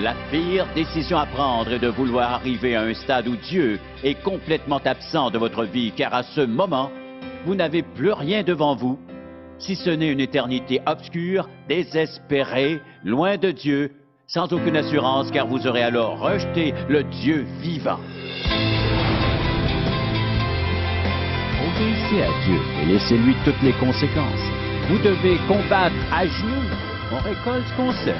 La pire décision à prendre est de vouloir arriver à un stade où Dieu est complètement absent de votre vie, car à ce moment, vous n'avez plus rien devant vous, si ce n'est une éternité obscure, désespérée, loin de Dieu, sans aucune assurance, car vous aurez alors rejeté le Dieu vivant. Obéissez à Dieu et laissez-lui toutes les conséquences. Vous devez combattre à genoux. On récolte ce qu'on sème.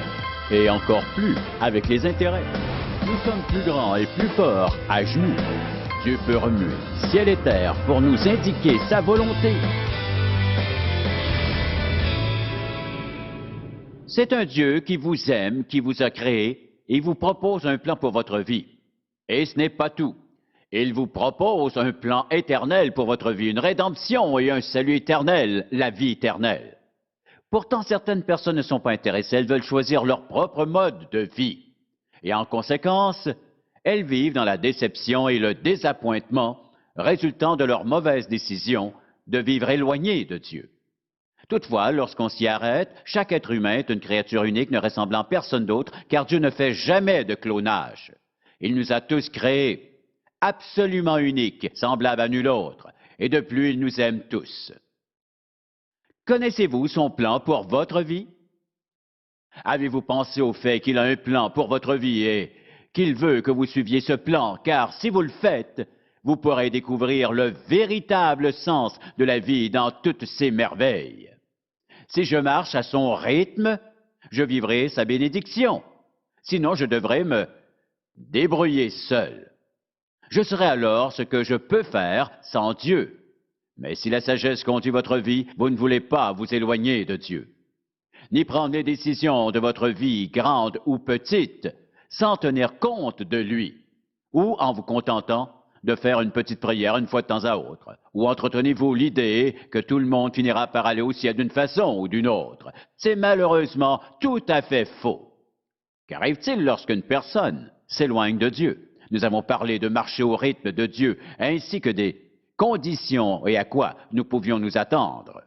Et encore plus avec les intérêts. Nous sommes plus grands et plus forts à genoux. Dieu peut remuer ciel et terre pour nous indiquer sa volonté. C'est un Dieu qui vous aime, qui vous a créé et vous propose un plan pour votre vie. Et ce n'est pas tout. Il vous propose un plan éternel pour votre vie, une rédemption et un salut éternel, la vie éternelle. Pourtant, certaines personnes ne sont pas intéressées, elles veulent choisir leur propre mode de vie. Et en conséquence, elles vivent dans la déception et le désappointement résultant de leur mauvaise décision de vivre éloignées de Dieu. Toutefois, lorsqu'on s'y arrête, chaque être humain est une créature unique ne ressemblant à personne d'autre, car Dieu ne fait jamais de clonage. Il nous a tous créés absolument uniques, semblables à nul autre, et de plus, il nous aime tous. Connaissez-vous son plan pour votre vie? Avez-vous pensé au fait qu'il a un plan pour votre vie et qu'il veut que vous suiviez ce plan, car si vous le faites, vous pourrez découvrir le véritable sens de la vie dans toutes ses merveilles. Si je marche à son rythme, je vivrai sa bénédiction. Sinon, je devrais me débrouiller seul. Je serai alors ce que je peux faire sans Dieu. Mais si la sagesse conduit votre vie, vous ne voulez pas vous éloigner de Dieu, ni prendre les décisions de votre vie, grandes ou petites, sans tenir compte de lui, ou en vous contentant de faire une petite prière une fois de temps à autre, ou entretenez-vous l'idée que tout le monde finira par aller au ciel d'une façon ou d'une autre. C'est malheureusement tout à fait faux. Qu'arrive-t-il lorsqu'une personne s'éloigne de Dieu? Nous avons parlé de marcher au rythme de Dieu, ainsi que des conditions et à quoi nous pouvions nous attendre.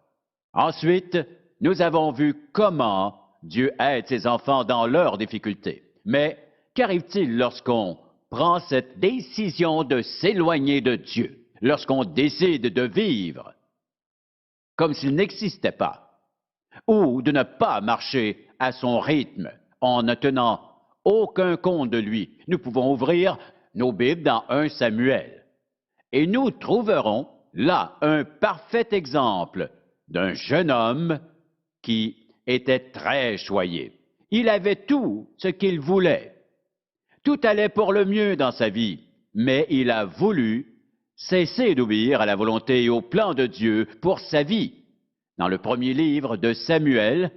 Ensuite, nous avons vu comment Dieu aide ses enfants dans leurs difficultés. Mais qu'arrive-t-il lorsqu'on prend cette décision de s'éloigner de Dieu, lorsqu'on décide de vivre comme s'il n'existait pas, ou de ne pas marcher à son rythme en ne tenant aucun compte de lui? Nous pouvons ouvrir nos Bibles dans 1 Samuel. Et nous trouverons là un parfait exemple d'un jeune homme qui était très choyé. Il avait tout ce qu'il voulait. Tout allait pour le mieux dans sa vie, mais il a voulu cesser d'obéir à la volonté et au plan de Dieu pour sa vie. Dans le premier livre de Samuel,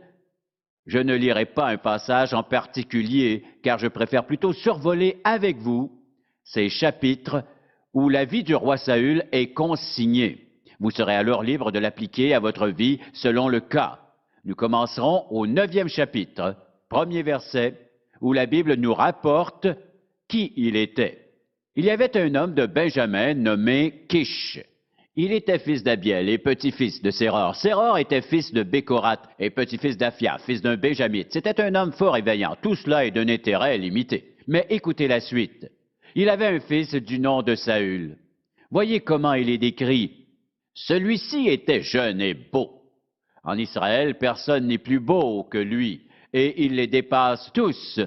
je ne lirai pas un passage en particulier, car je préfère plutôt survoler avec vous ces chapitres où la vie du roi Saül est consignée. Vous serez alors libre de l'appliquer à votre vie selon le cas. Nous commencerons au 9e chapitre, premier verset, où la Bible nous rapporte qui il était. Il y avait un homme de Benjamin nommé Kish. Il était fils d'Abiel et petit-fils de Séror. Séror était fils de Bécorat et petit-fils d'Aphia, fils d'un Béjamite. C'était un homme fort et vaillant. Tout cela est d'un intérêt limité. Mais écoutez la suite. Il avait un fils du nom de Saül. Voyez comment il est décrit. Celui-ci était jeune et beau. En Israël, personne n'est plus beau que lui, et il les dépasse tous.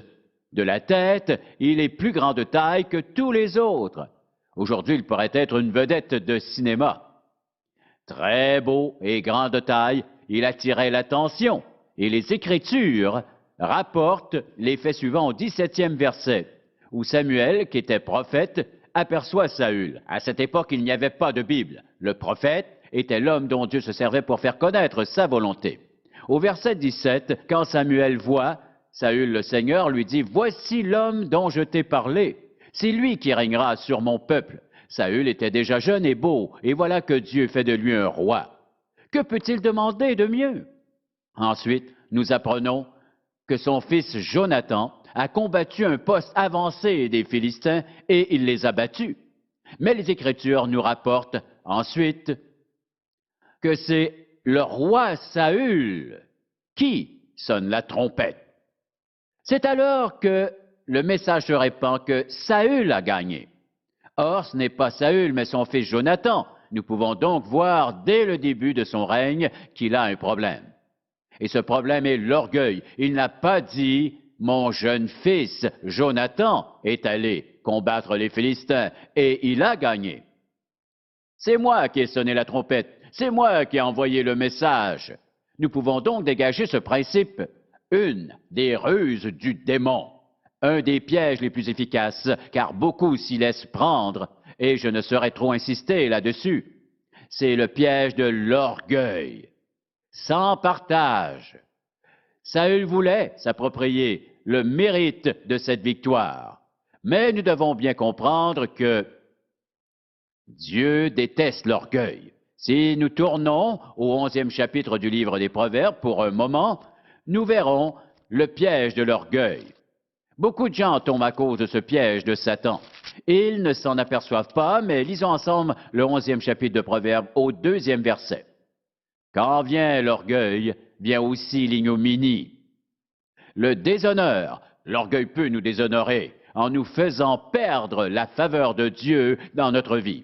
De la tête, il est plus grand de taille que tous les autres. Aujourd'hui, il pourrait être une vedette de cinéma. Très beau et grand de taille, il attirait l'attention, et les Écritures rapportent les faits suivants au 17e verset, où Samuel, qui était prophète, aperçoit Saül. À cette époque, il n'y avait pas de Bible. Le prophète était l'homme dont Dieu se servait pour faire connaître sa volonté. Au verset 17, quand Samuel voit, Saül le Seigneur lui dit, « Voici l'homme dont je t'ai parlé. C'est lui qui régnera sur mon peuple. » Saül était déjà jeune et beau, et voilà que Dieu fait de lui un roi. Que peut-il demander de mieux? Ensuite, nous apprenons que son fils Jonathan a combattu un poste avancé des Philistins et il les a battus. Mais les Écritures nous rapportent ensuite que c'est le roi Saül qui sonne la trompette. C'est alors que le message se répand que Saül a gagné. Or, ce n'est pas Saül, mais son fils Jonathan. Nous pouvons donc voir dès le début de son règne qu'il a un problème. Et ce problème est l'orgueil. Il n'a pas dit « Mon jeune fils Jonathan est allé combattre les Philistins et il a gagné. C'est moi qui ai sonné la trompette, c'est moi qui ai envoyé le message. » Nous pouvons donc dégager ce principe. Une des ruses du démon, un des pièges les plus efficaces, car beaucoup s'y laissent prendre, et je ne saurais trop insister là-dessus. C'est le piège de l'orgueil. Sans partage. Saül voulait s'approprier le mérite de cette victoire. Mais nous devons bien comprendre que Dieu déteste l'orgueil. Si nous tournons au 11e chapitre du livre des Proverbes pour un moment, nous verrons le piège de l'orgueil. Beaucoup de gens tombent à cause de ce piège de Satan. Ils ne s'en aperçoivent pas, mais lisons ensemble le 11e chapitre de Proverbes au 2e verset. Quand vient l'orgueil, vient aussi l'ignominie. Le déshonneur, l'orgueil peut nous déshonorer en nous faisant perdre la faveur de Dieu dans notre vie.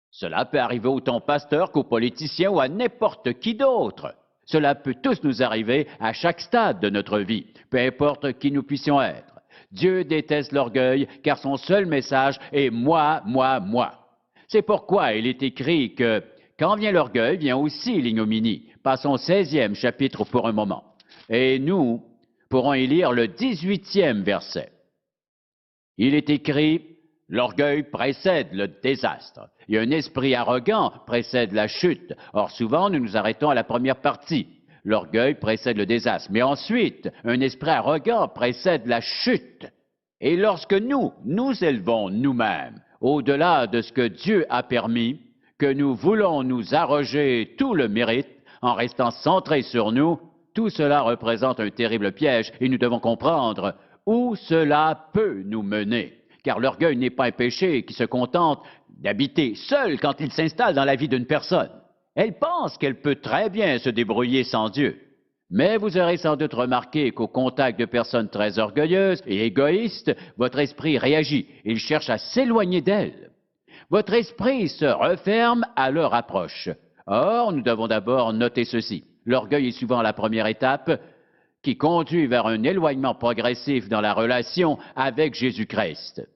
Cela peut arriver autant aux pasteurs qu'aux politiciens ou à n'importe qui d'autre. Cela peut tous nous arriver à chaque stade de notre vie, peu importe qui nous puissions être. Dieu déteste l'orgueil car son seul message est « moi, moi, moi ». C'est pourquoi il est écrit que quand vient l'orgueil, vient aussi l'ignominie. Passons au 16e chapitre pour un moment. Et nous pourrons y lire le 18e verset. Il est écrit « L'orgueil précède le désastre. Et un esprit arrogant précède la chute. » Or, souvent, nous nous arrêtons à la première partie. L'orgueil précède le désastre. Mais ensuite, un esprit arrogant précède la chute. Et lorsque nous élevons nous-mêmes au-delà de ce que Dieu a permis, que nous voulons nous arroger tout le mérite en restant centrés sur nous, tout cela représente un terrible piège et nous devons comprendre où cela peut nous mener. Car l'orgueil n'est pas un péché qui se contente d'habiter seul quand il s'installe dans la vie d'une personne. Elle pense qu'elle peut très bien se débrouiller sans Dieu. Mais vous aurez sans doute remarqué qu'au contact de personnes très orgueilleuses et égoïstes, votre esprit réagit. Il cherche à s'éloigner d'elles. Votre esprit se referme à leur approche. Or, nous devons d'abord noter ceci. L'orgueil est souvent la première étape qui conduit vers un éloignement progressif dans la relation avec Jésus-Christ.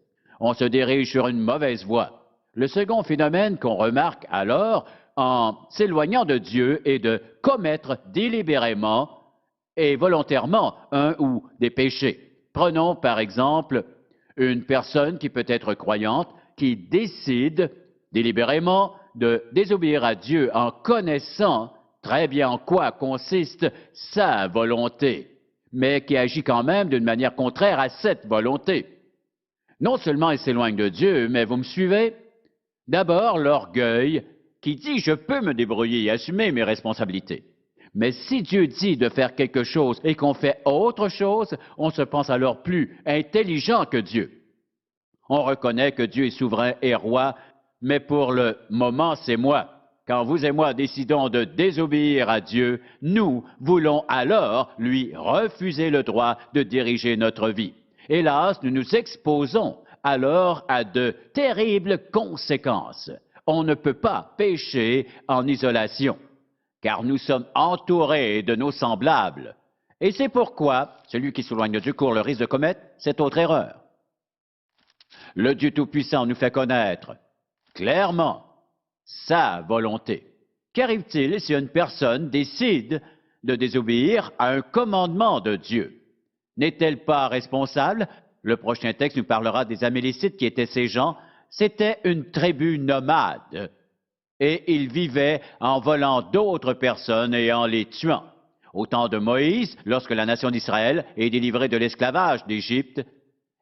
On se dirige sur une mauvaise voie. Le second phénomène qu'on remarque alors en s'éloignant de Dieu est de commettre délibérément et volontairement un ou des péchés. Prenons par exemple une personne qui peut être croyante, qui décide délibérément de désobéir à Dieu en connaissant très bien en quoi consiste sa volonté, mais qui agit quand même d'une manière contraire à cette volonté. Non seulement il s'éloigne de Dieu, mais vous me suivez? D'abord, l'orgueil qui dit « je peux me débrouiller et assumer mes responsabilités ». Mais si Dieu dit de faire quelque chose et qu'on fait autre chose, on se pense alors plus intelligent que Dieu. On reconnaît que Dieu est souverain et roi, mais pour le moment, c'est moi. Quand vous et moi décidons de désobéir à Dieu, nous voulons alors lui refuser le droit de diriger notre vie. Hélas, nous nous exposons alors à de terribles conséquences. On ne peut pas pécher en isolation, car nous sommes entourés de nos semblables. Et c'est pourquoi celui qui s'éloigne de Dieu court le risque de commettre cette autre erreur. Le Dieu Tout-Puissant nous fait connaître clairement sa volonté. Qu'arrive-t-il si une personne décide de désobéir à un commandement de Dieu? N'est-elle pas responsable? Le prochain texte nous parlera des Amélécites qui étaient ces gens. C'était une tribu nomade et ils vivaient en volant d'autres personnes et en les tuant. Au temps de Moïse, lorsque la nation d'Israël est délivrée de l'esclavage d'Égypte,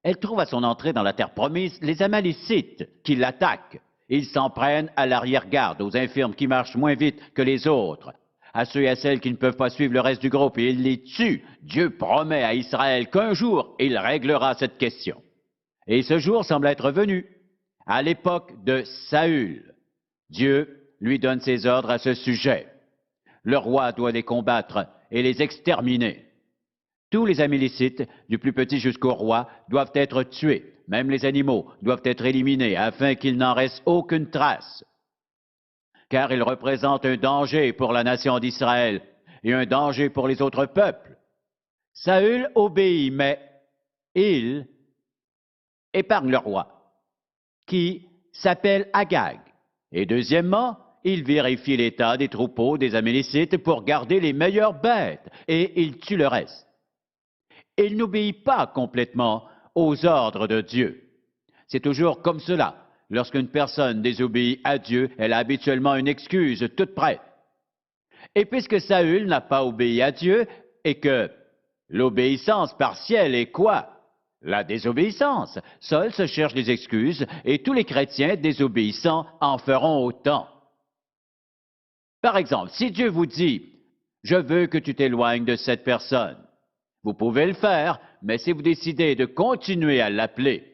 elle trouve à son entrée dans la terre promise les Amélécites qui l'attaquent. Ils s'en prennent à l'arrière-garde, aux infirmes qui marchent moins vite que les autres, à ceux et à celles qui ne peuvent pas suivre le reste du groupe, et ils les tuent. Dieu promet à Israël qu'un jour, il réglera cette question. Et ce jour semble être venu. À l'époque de Saül, Dieu lui donne ses ordres à ce sujet. Le roi doit les combattre et les exterminer. Tous les Amélécites, du plus petit jusqu'au roi, doivent être tués. Même les animaux doivent être éliminés afin qu'il n'en reste aucune trace. Car ils représentent un danger pour la nation d'Israël et un danger pour les autres peuples. Saül obéit, mais il épargne le roi, qui s'appelle Agag. Et deuxièmement, il vérifie l'état des troupeaux des Amélécites pour garder les meilleures bêtes, et il tue le reste. Il n'obéit pas complètement aux ordres de Dieu. C'est toujours comme cela. Lorsqu'une personne désobéit à Dieu, elle a habituellement une excuse toute prête. Et puisque Saül n'a pas obéi à Dieu, et que l'obéissance partielle est quoi? La désobéissance. Saül se cherche des excuses, et tous les chrétiens désobéissants en feront autant. Par exemple, si Dieu vous dit « Je veux que tu t'éloignes de cette personne », vous pouvez le faire, mais si vous décidez de continuer à l'appeler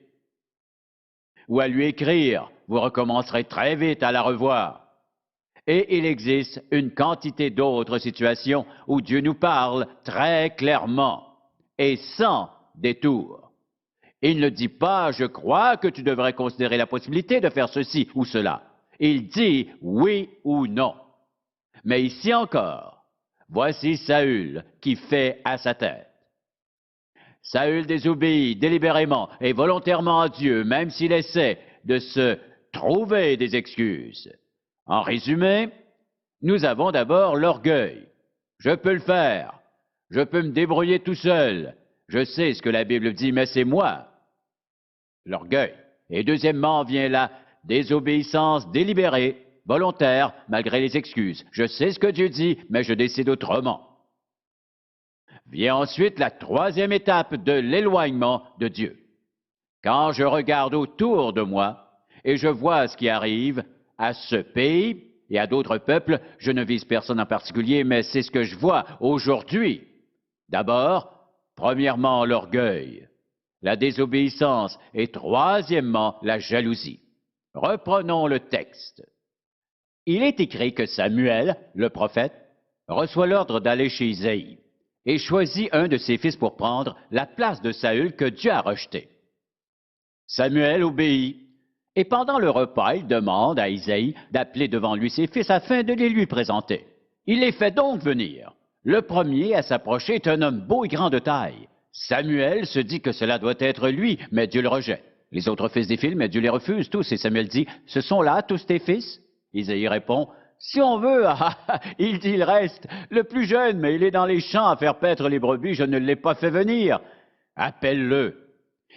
ou à lui écrire, vous recommencerez très vite à la revoir. Et il existe une quantité d'autres situations où Dieu nous parle très clairement et sans détour. Il ne dit pas « Je crois que tu devrais considérer la possibilité de faire ceci ou cela ». Il dit oui ou non. Mais ici encore, voici Saül qui fait à sa tête. Saül désobéit délibérément et volontairement à Dieu, même s'il essaie de se trouver des excuses. En résumé, nous avons d'abord l'orgueil. Je peux le faire. Je peux me débrouiller tout seul. Je sais ce que la Bible dit, mais c'est moi. L'orgueil. Et deuxièmement vient la désobéissance délibérée, volontaire, malgré les excuses. Je sais ce que Dieu dit, mais je décide autrement. Vient ensuite la troisième étape de l'éloignement de Dieu. Quand je regarde autour de moi et je vois ce qui arrive à ce pays et à d'autres peuples, je ne vise personne en particulier, mais c'est ce que je vois aujourd'hui. D'abord, premièrement, l'orgueil, la désobéissance et troisièmement, la jalousie. Reprenons le texte. Il est écrit que Samuel, le prophète, reçoit l'ordre d'aller chez Isaïe et choisit un de ses fils pour prendre la place de Saül que Dieu a rejeté. Samuel obéit, et pendant le repas, il demande à Isaïe d'appeler devant lui ses fils afin de les lui présenter. Il les fait donc venir. Le premier à s'approcher est un homme beau et grand de taille. Samuel se dit que cela doit être lui, mais Dieu le rejette. Les autres fils défilent, mais Dieu les refuse tous, et Samuel dit, « Ce sont là tous tes fils ?» Isaïe répond, « Si on veut, il dit, il reste. Le plus jeune, mais il est dans les champs à faire paître les brebis, je ne l'ai pas fait venir. Appelle-le. »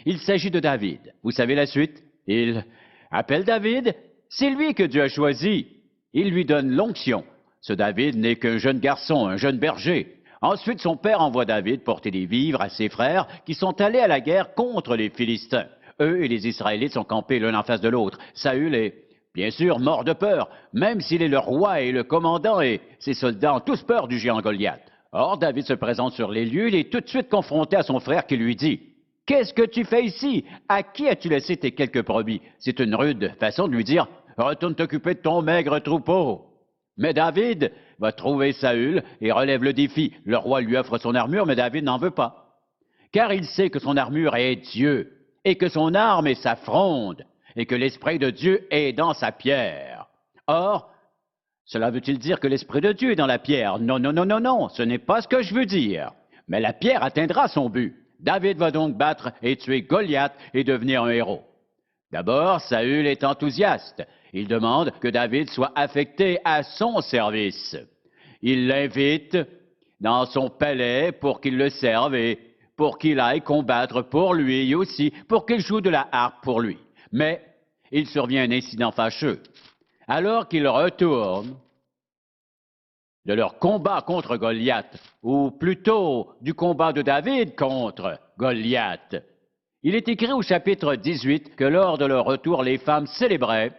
Il s'agit de David. Vous savez la suite? Il appelle David. C'est lui que Dieu a choisi. Il lui donne l'onction. Ce David n'est qu'un jeune garçon, un jeune berger. Ensuite, son père envoie David porter des vivres à ses frères qui sont allés à la guerre contre les Philistins. Eux et les Israélites sont campés l'un en face de l'autre. Saül est bien sûr mort de peur, même s'il est le roi et le commandant, et ses soldats ont tous peur du géant Goliath. Or, David se présente sur les lieux, il est tout de suite confronté à son frère qui lui dit « Qu'est-ce que tu fais ici? À qui as-tu laissé tes quelques brebis? » C'est une rude façon de lui dire « Retourne t'occuper de ton maigre troupeau. » Mais David va trouver Saül et relève le défi. Le roi lui offre son armure, mais David n'en veut pas. Car il sait que son armure est Dieu, et que son arme est sa fronde, et que l'Esprit de Dieu est dans sa pierre. Or, cela veut-il dire que l'Esprit de Dieu est dans la pierre? Non, non, non, non, non, ce n'est pas ce que je veux dire. Mais la pierre atteindra son but. David va donc battre et tuer Goliath et devenir un héros. D'abord, Saül est enthousiaste. Il demande que David soit affecté à son service. Il l'invite dans son palais pour qu'il le serve et pour qu'il aille combattre pour lui et aussi pour qu'il joue de la harpe pour lui. Mais il survient un incident fâcheux. Alors qu'il retourne de leur combat contre Goliath, ou plutôt du combat de David contre Goliath, il est écrit au chapitre 18 que lors de leur retour, les femmes célébraient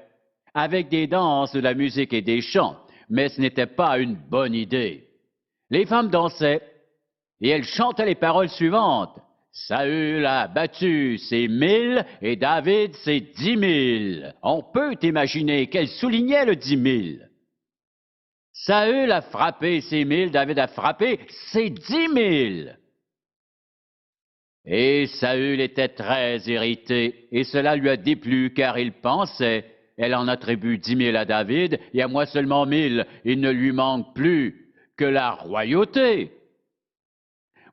avec des danses, de la musique et des chants, mais ce n'était pas une bonne idée. Les femmes dansaient et elles chantaient les paroles suivantes. Saül a battu ses 1000 et David ses 10 000. On peut imaginer qu'elle soulignait le 10 000. Saül a frappé ses 1000, David a frappé ses 10 000. Et Saül était très irrité, et cela lui a déplu, car il pensait, elle en attribue 10 000 à David, et à moi seulement 1000, il ne lui manque plus que la royauté.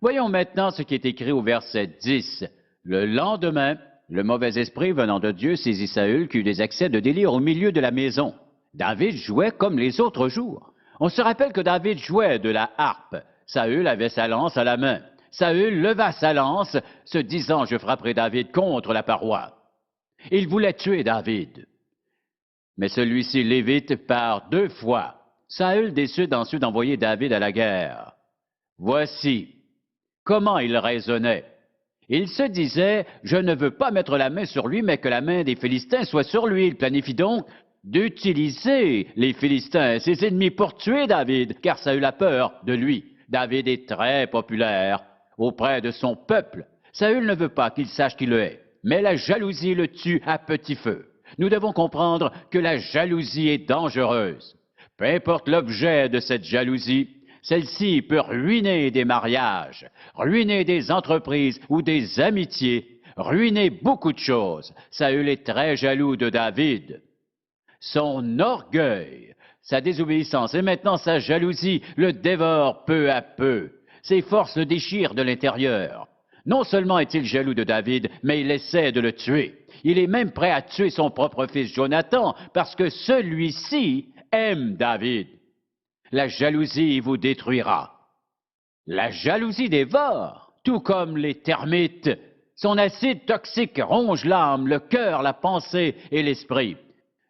Voyons maintenant ce qui est écrit au verset 10. Le lendemain, le mauvais esprit venant de Dieu saisit Saül, qui eut des accès de délire au milieu de la maison. David jouait comme les autres jours. On se rappelle que David jouait de la harpe. Saül avait sa lance à la main. Saül leva sa lance, se disant, je frapperai David contre la paroi. Il voulait tuer David. Mais celui-ci l'évite par 2 fois. Saül décide ensuite d'envoyer David à la guerre. Voici comment il raisonnait. Il se disait, je ne veux pas mettre la main sur lui, mais que la main des Philistins soit sur lui. Il planifie donc d'utiliser les Philistins, ses ennemis, pour tuer David, car Saül a peur de lui. David est très populaire auprès de son peuple. Saül ne veut pas qu'il sache qui le est, mais la jalousie le tue à petit feu. Nous devons comprendre que la jalousie est dangereuse. Peu importe l'objet de cette jalousie, celle-ci peut ruiner des mariages, ruiner des entreprises ou des amitiés, ruiner beaucoup de choses. Saül est très jaloux de David. Son orgueil, sa désobéissance et maintenant sa jalousie le dévorent peu à peu. Ses forces le déchirent de l'intérieur. Non seulement est-il jaloux de David, mais il essaie de le tuer. Il est même prêt à tuer son propre fils Jonathan parce que celui-ci aime David. La jalousie vous détruira. La jalousie dévore, tout comme les termites. Son acide toxique ronge l'âme, le cœur, la pensée et l'esprit.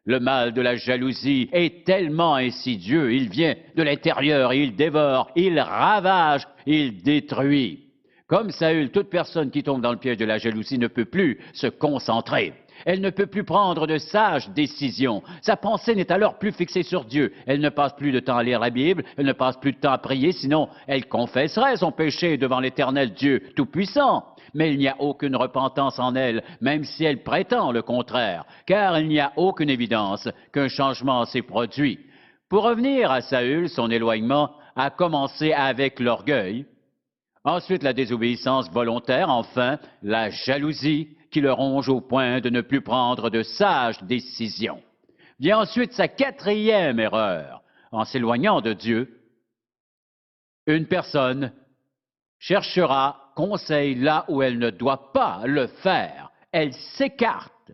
Le mal de la jalousie est tellement insidieux, il vient de l'intérieur, il dévore, il ravage, il détruit. Comme Saül, toute personne qui tombe dans le piège de la jalousie ne peut plus se concentrer. Elle ne peut plus prendre de sages décisions. Sa pensée n'est alors plus fixée sur Dieu. Elle ne passe plus de temps à lire la Bible, elle ne passe plus de temps à prier, sinon elle confesserait son péché devant l'Éternel Dieu Tout-Puissant. Mais il n'y a aucune repentance en elle, même si elle prétend le contraire, car il n'y a aucune évidence qu'un changement s'est produit. Pour revenir à Saül, son éloignement a commencé avec l'orgueil, ensuite la désobéissance volontaire, enfin la jalousie qui le ronge au point de ne plus prendre de sages décisions. Vient ensuite sa 4e erreur. En s'éloignant de Dieu, une personne cherchera conseil là où elle ne doit pas le faire. Elle s'écarte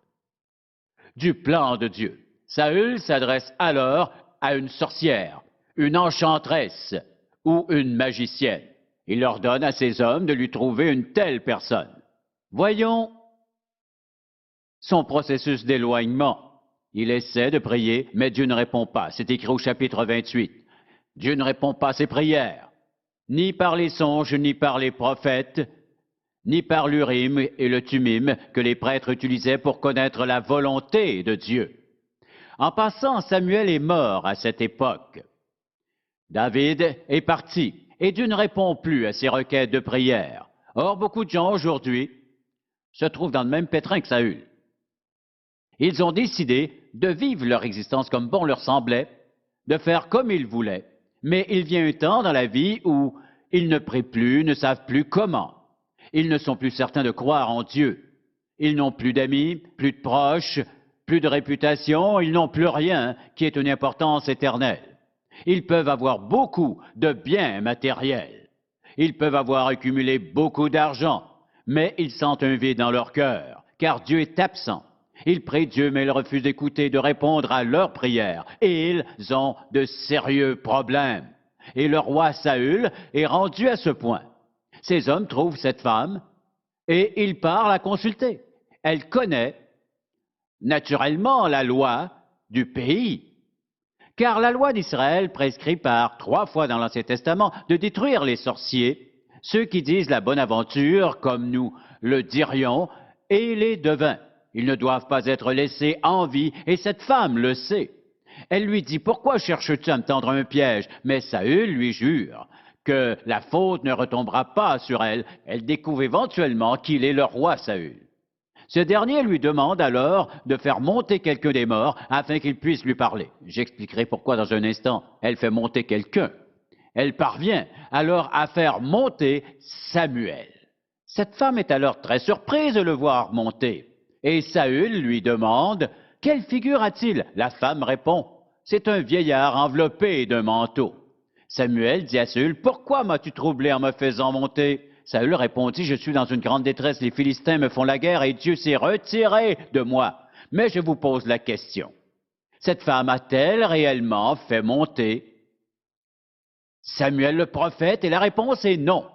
du plan de Dieu. Saül s'adresse alors à une sorcière, une enchanteresse ou une magicienne. Il ordonne à ses hommes de lui trouver une telle personne. Voyons son processus d'éloignement. Il essaie de prier, mais Dieu ne répond pas. C'est écrit au chapitre 28. Dieu ne répond pas à ses prières, ni par les songes, ni par les prophètes, ni par l'Urim et le Tumim que les prêtres utilisaient pour connaître la volonté de Dieu. En passant, Samuel est mort à cette époque. David est parti, et Dieu ne répond plus à ses requêtes de prière. Or, beaucoup de gens aujourd'hui se trouvent dans le même pétrin que Saül. Ils ont décidé de vivre leur existence comme bon leur semblait, de faire comme ils voulaient, mais il vient un temps dans la vie où ils ne prient plus, ne savent plus comment. Ils ne sont plus certains de croire en Dieu. Ils n'ont plus d'amis, plus de proches, plus de réputation, ils n'ont plus rien qui ait une importance éternelle. Ils peuvent avoir beaucoup de biens matériels. Ils peuvent avoir accumulé beaucoup d'argent, mais ils sentent un vide dans leur cœur, car Dieu est absent. Ils prient Dieu, mais ils refusent d'écouter, de répondre à leurs prières. Et ils ont de sérieux problèmes. Et le roi Saül est rendu à ce point. Ces hommes trouvent cette femme et il part la consulter. Elle connaît naturellement la loi du pays. Car la loi d'Israël prescrit par 3 fois dans l'Ancien Testament de détruire les sorciers, ceux qui disent la bonne aventure, comme nous le dirions, et les devins. Ils ne doivent pas être laissés en vie, et cette femme le sait. Elle lui dit, pourquoi cherches-tu à me tendre un piège? Mais Saül lui jure que la faute ne retombera pas sur elle. Elle découvre éventuellement qu'il est le roi Saül. Ce dernier lui demande alors de faire monter quelqu'un des morts afin qu'il puisse lui parler. J'expliquerai pourquoi dans un instant. Elle fait monter quelqu'un. Elle parvient alors à faire monter Samuel. Cette femme est alors très surprise de le voir monter. Et Saül lui demande, « Quelle figure a-t-il » La femme répond, « C'est un vieillard enveloppé d'un manteau. » Samuel dit à Saül, « Pourquoi m'as-tu troublé en me faisant monter ?» Saül répondit, « Je suis dans une grande détresse, les Philistins me font la guerre et Dieu s'est retiré de moi. Mais je vous pose la question. Cette femme a-t-elle réellement fait monter Samuel le prophète? Et la réponse est non.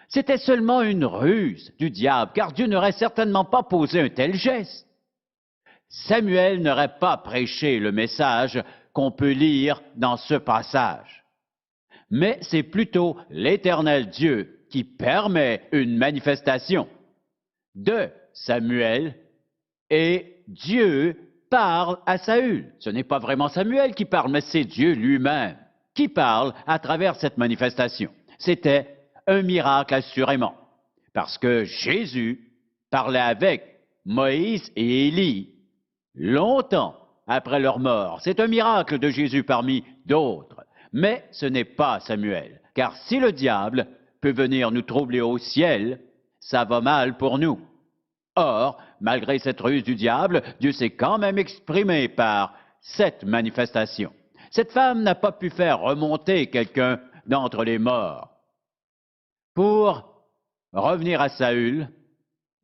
C'était seulement une ruse du diable, car Dieu n'aurait certainement pas posé un tel geste. Samuel n'aurait pas prêché le message qu'on peut lire dans ce passage. Mais c'est plutôt l'Éternel Dieu qui permet une manifestation de Samuel et Dieu parle à Saül. Ce n'est pas vraiment Samuel qui parle, mais c'est Dieu lui-même qui parle à travers cette manifestation. C'était un miracle assurément, parce que Jésus parlait avec Moïse et Élie longtemps après leur mort. C'est un miracle de Jésus parmi d'autres, mais ce n'est pas Samuel, car si le diable peut venir nous troubler au ciel, ça va mal pour nous. Or, malgré cette ruse du diable, Dieu s'est quand même exprimé par cette manifestation. Cette femme n'a pas pu faire remonter quelqu'un d'entre les morts. Pour revenir à Saül,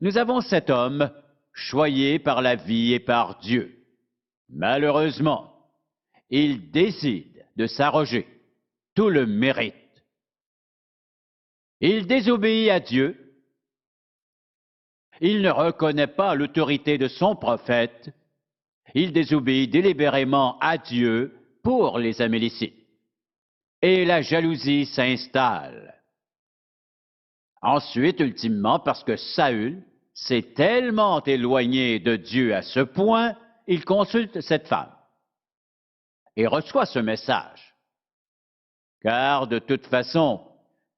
nous avons cet homme choyé par la vie et par Dieu. Malheureusement, il décide de s'arroger tout le mérite. Il désobéit à Dieu. Il ne reconnaît pas l'autorité de son prophète. Il désobéit délibérément à Dieu pour les Amélécites. Et la jalousie s'installe. Ensuite, ultimement, parce que Saül s'est tellement éloigné de Dieu à ce point, il consulte cette femme et reçoit ce message. Car de toute façon,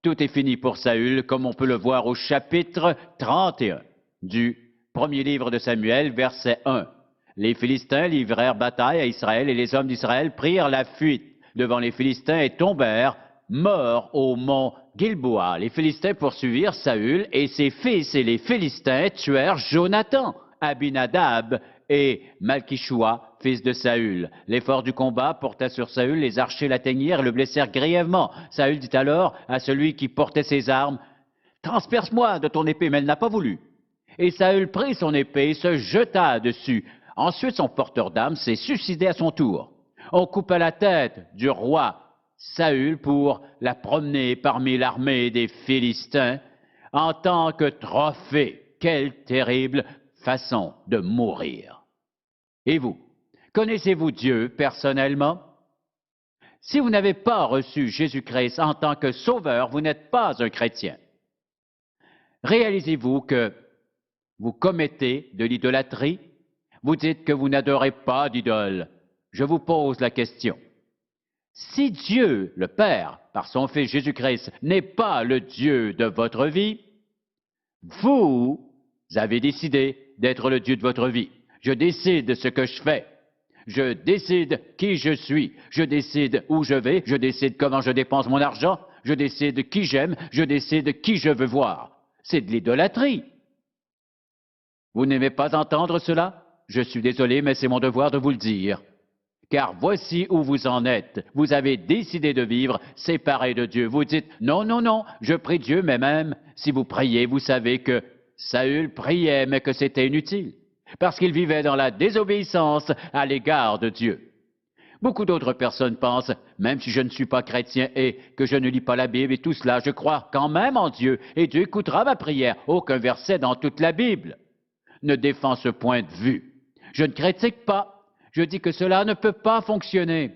tout est fini pour Saül, comme on peut le voir au chapitre 31 du premier livre de Samuel, verset 1. Les Philistins livrèrent bataille à Israël et les hommes d'Israël prirent la fuite devant les Philistins et tombèrent morts au mont Gilboa. Les Philistins poursuivirent Saül et ses fils et les Philistins tuèrent Jonathan, Abinadab et Malkishua, fils de Saül. L'effort du combat porta sur Saül, les archers l'atteignirent et le blessèrent grièvement. Saül dit alors à celui qui portait ses armes, « Transperce-moi de ton épée », mais elle n'a pas voulu. Et Saül prit son épée et se jeta dessus. Ensuite, son porteur d'armes s'est suicidé à son tour. On coupa la tête du roi Saül pour la promener parmi l'armée des Philistins en tant que trophée. Quelle terrible façon de mourir. Et vous, connaissez-vous Dieu personnellement? Si vous n'avez pas reçu Jésus-Christ en tant que sauveur, vous n'êtes pas un chrétien. Réalisez-vous que vous commettez de l'idolâtrie? Vous dites que vous n'adorez pas d'idole. Je vous pose la question. Si Dieu, le Père, par son Fils Jésus-Christ, n'est pas le Dieu de votre vie, vous avez décidé d'être le Dieu de votre vie. Je décide de ce que je fais. Je décide qui je suis. Je décide où je vais. Je décide comment je dépense mon argent. Je décide qui j'aime. Je décide qui je veux voir. C'est de l'idolâtrie. Vous n'aimez pas entendre cela? Je suis désolé, mais c'est mon devoir de vous le dire. Car voici où vous en êtes. Vous avez décidé de vivre séparé de Dieu. Vous dites, non, non, non, je prie Dieu, mais même si vous priez, vous savez que Saül priait, mais que c'était inutile, parce qu'il vivait dans la désobéissance à l'égard de Dieu. Beaucoup d'autres personnes pensent, même si je ne suis pas chrétien et que je ne lis pas la Bible et tout cela, je crois quand même en Dieu et Dieu écoutera ma prière. Aucun verset dans toute la Bible ne défend ce point de vue. Je ne critique pas. Je dis que cela ne peut pas fonctionner,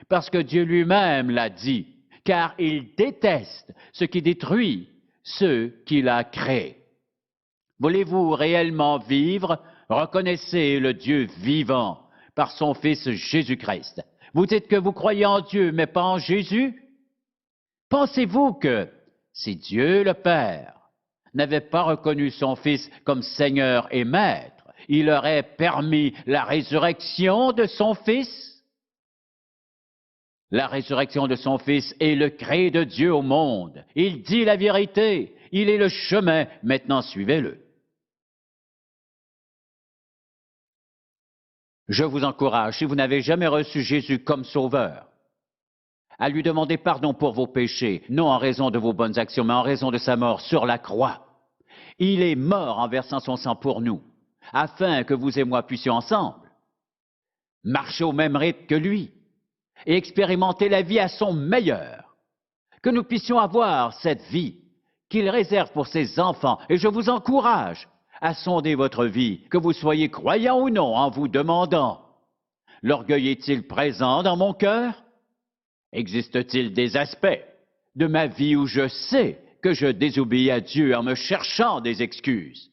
parce que Dieu lui-même l'a dit, car il déteste ce qui détruit ceux qu'il a créés. Voulez-vous réellement vivre? Reconnaissez le Dieu vivant par son Fils Jésus-Christ. Vous dites que vous croyez en Dieu, mais pas en Jésus? Pensez-vous que si Dieu le Père n'avait pas reconnu son Fils comme Seigneur et Maître, il aurait permis la résurrection de son Fils? La résurrection de son Fils est le cri de Dieu au monde. Il dit la vérité. Il est le chemin, maintenant suivez-le. Je vous encourage, si vous n'avez jamais reçu Jésus comme sauveur, à lui demander pardon pour vos péchés, non en raison de vos bonnes actions, mais en raison de sa mort sur la croix. Il est mort en versant son sang pour nous, afin que vous et moi puissions ensemble marcher au même rythme que lui et expérimenter la vie à son meilleur, que nous puissions avoir cette vie qu'il réserve pour ses enfants. Et je vous encourage à sonder votre vie, que vous soyez croyant ou non, en vous demandant, l'orgueil est-il présent dans mon cœur? Existe-t-il des aspects de ma vie où je sais que je désobéis à Dieu en me cherchant des excuses?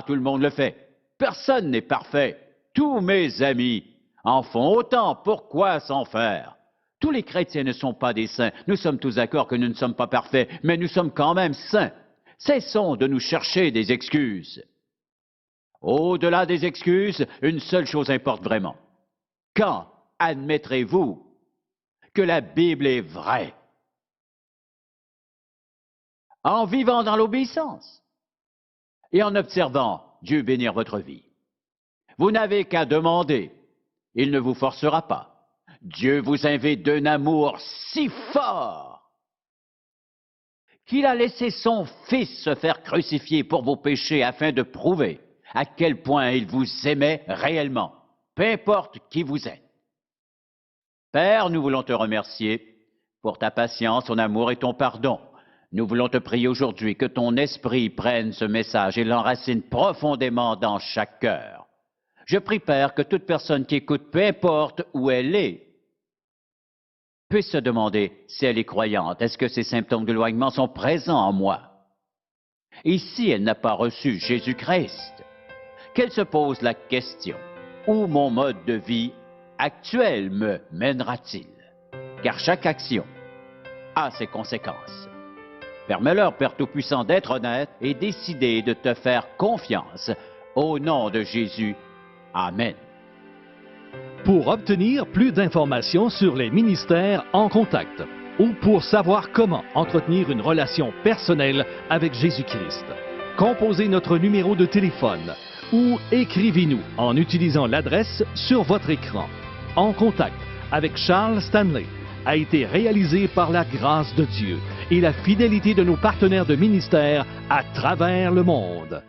Tout le monde le fait. Personne n'est parfait. Tous mes amis en font autant. Pourquoi s'en faire? Tous les chrétiens ne sont pas des saints. Nous sommes tous d'accord que nous ne sommes pas parfaits, mais nous sommes quand même saints. Cessons de nous chercher des excuses. Au-delà des excuses, une seule chose importe vraiment. Quand admettrez-vous que la Bible est vraie? En vivant dans l'obéissance et en observant Dieu bénir votre vie. Vous n'avez qu'à demander. Il ne vous forcera pas. Dieu vous invite d'un amour si fort qu'il a laissé son Fils se faire crucifier pour vos péchés afin de prouver à quel point il vous aimait réellement, peu importe qui vous êtes. Père, nous voulons te remercier pour ta patience, ton amour et ton pardon. Nous voulons te prier aujourd'hui que ton esprit prenne ce message et l'enracine profondément dans chaque cœur. Je prie, Père, que toute personne qui écoute, peu importe où elle est, puisse se demander si elle est croyante. Est-ce que ces symptômes d'éloignement sont présents en moi? Et si elle n'a pas reçu Jésus-Christ, qu'elle se pose la question, où mon mode de vie actuel me mènera-t-il? Car chaque action a ses conséquences. Permets-leur, Père Tout-Puissant, d'être honnête et décider de te faire confiance. Au nom de Jésus, Amen. Pour obtenir plus d'informations sur les ministères en contact ou pour savoir comment entretenir une relation personnelle avec Jésus-Christ, composez notre numéro de téléphone ou écrivez-nous en utilisant l'adresse sur votre écran. En contact avec Charles Stanley a été réalisé par la grâce de Dieu et la fidélité de nos partenaires de ministère à travers le monde.